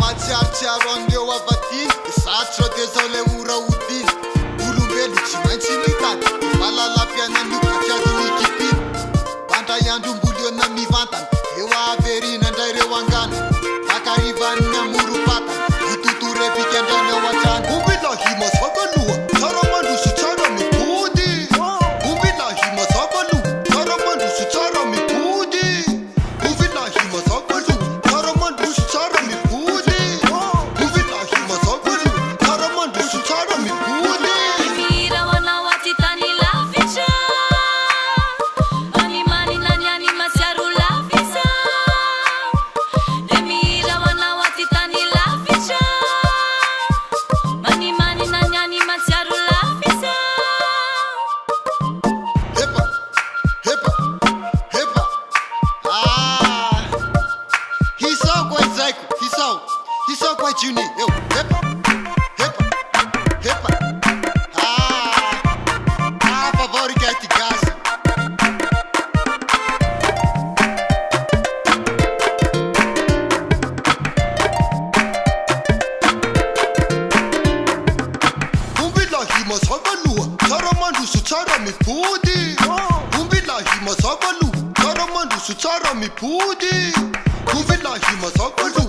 Matsiaro andreo avadiny Satro de zao le ora odiny Olombelo tsy maintsy mitady Malalam-piainan'io katriazony kipiny Bandray androm-boliona mivantana Eo averina ndray reo angana Makarivan'ny amorom-patana Itotorepika andrany ao an-trano Ombilahy mazava aloha Tsara mandroso tsara mipody Ombilahy mazava aloha Tsara mandroso tsara mipody Ombilahy mazava aloha Tsara mandroso tsara mipody Hisao quay Juni, eu, hepa, hepa, hepa. Favori que é de casa. Ombilahy mazava aloha, tsara mandroso tsara mipody. Ombilahy mazava aloha, tsara mandroso tsara mipody. Ombilahy mazava aloha.